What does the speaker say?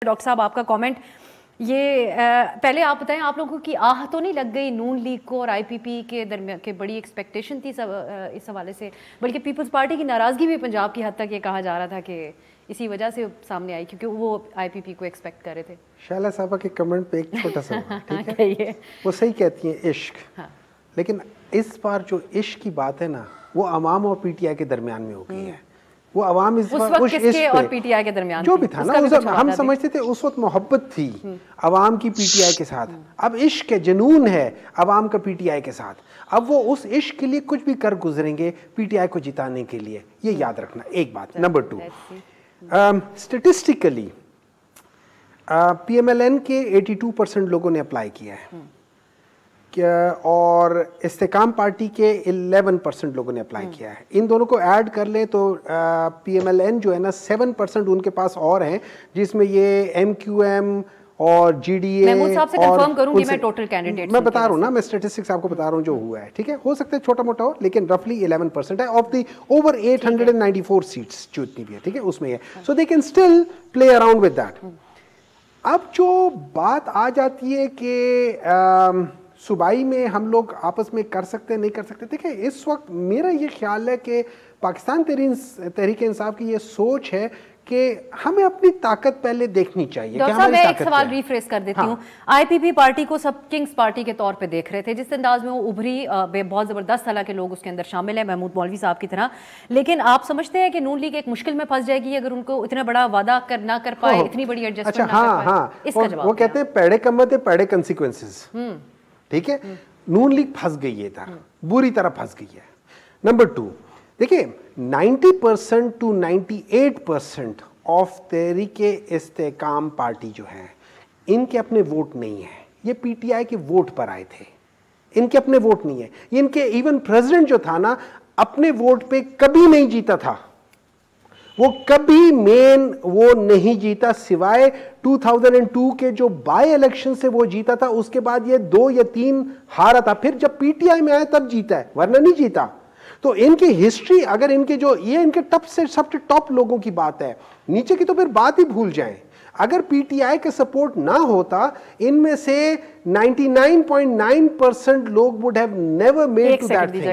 Doctor साहब आपका comment ये पहले आप बताएं, आप लोगों की आह तो नहीं लग गई नून लीग को और आईपीपी के दरमियान के बड़ी एक्सपेक्टेशन थी इस हवाले से, बल्कि पीपल्स पार्टी की नाराज़गी भी पंजाब की हद तक ये कहा जा रहा था कि इसी वजह से सामने आई क्योंकि वो आईपीपी को एक्सपेक्ट कर रहे थे। शाला साहबा के कमेंट पे एक छोटा सा ठीक है, वो सही कहती हैं इश्क, लेकिन इस बार जो इश्क की बात है ना वो अवाम और पीटीआई के दरमियान में हो गई है। वो अवाम इस वक्त किसके और पीटीआई के दरमियान जो भी था ना, हम समझते थे उस वक्त मोहब्बत थी अवाम की पीटीआई के साथ, अब इश्क है, जुनून है अवाम का पीटीआई के साथ। अब वो उस इश्क के लिए कुछ भी कर गुजरेंगे पीटीआई को जिताने के लिए, ये याद रखना एक बात। नंबर 2, स्टेटिस्टिकली पीएमएलएन के 82% लोगों ने अप्लाई किया है और इस्तेकाम पार्टी के 11% लोगों ने अप्लाई किया है। इन दोनों को ऐड कर लें तो पीएमएलएन जो है ना 7% उनके पास और हैं, जिसमें ये एमक्यूएम और जीडीए साहब से कंफर्म करूंगी मैं टोटल कैंडिडेट्स, मैं बता रहा हूँ ना, मैं स्टैटिस्टिक्स आपको बता रहा हूँ जो हुआ है, ठीक है। हो सकता है छोटा मोटा हो, लेकिन रफली 11% है ऑफ द ओवर 894 सीट्स जो इतनी भी है, ठीक है, उसमें है। So they can still play around with that. अब जो बात आ जाती है कि सूबाई में हम लोग आपस में कर सकते हैं नहीं कर सकते, देखिए इस वक्त मेरा ये ख्याल है कि पाकिस्तान तहरीक इंसाफ की ये सोच है कि हमें अपनी ताकत पहले देखनी चाहिए। डॉक्टर साहब, मैं एक सवाल रिफ्रेश कर देती हूँ। आईपीपी पार्टी को सब किंग्स पार्टी के तौर पे देख रहे थे, जिस अंदाज में वो उभरी, बहुत जबरदस्त तरह के लोग उसके अंदर शामिल हैं, महमूद मौलवी साहब की तरह। लेकिन आप समझते हैं कि नून लीग एक मुश्किल में फंस जाएगी अगर उनको इतना बड़ा वादा ना कर पाए, इतनी बड़ी एडजस्टमेंट ना कर पाए? इसका जवाब वो कहते हैं पेड़े कम्मत है पेड़े कंसिक्वेंसेस, ठीक है। नून लीग फंस गई है, बुरी तरह फंस गई है। नंबर 2, देखिए 90% to 98% ऑफ तहरीके इस्तेकाम पार्टी जो है, इनके अपने वोट नहीं है, ये पीटीआई के वोट पर आए थे, इनके अपने वोट नहीं है। इनके इवन प्रेसिडेंट जो था ना अपने वोट पे कभी नहीं जीता था, वो कभी मेन वो नहीं जीता, सिवाय 2002 के जो बाय इलेक्शन से वो जीता था, उसके बाद ये 2 या 3 हारा था, फिर जब पीटीआई में आया तब जीता है, वरना नहीं जीता। तो इनकी हिस्ट्री, अगर इनके जो ये इनके टॉप से सबसे टॉप लोगों की बात है, नीचे की तो फिर बात ही भूल जाएं। अगर पीटीआई का सपोर्ट ना होता, इनमें से 99.9% लोग would have never made to that thing.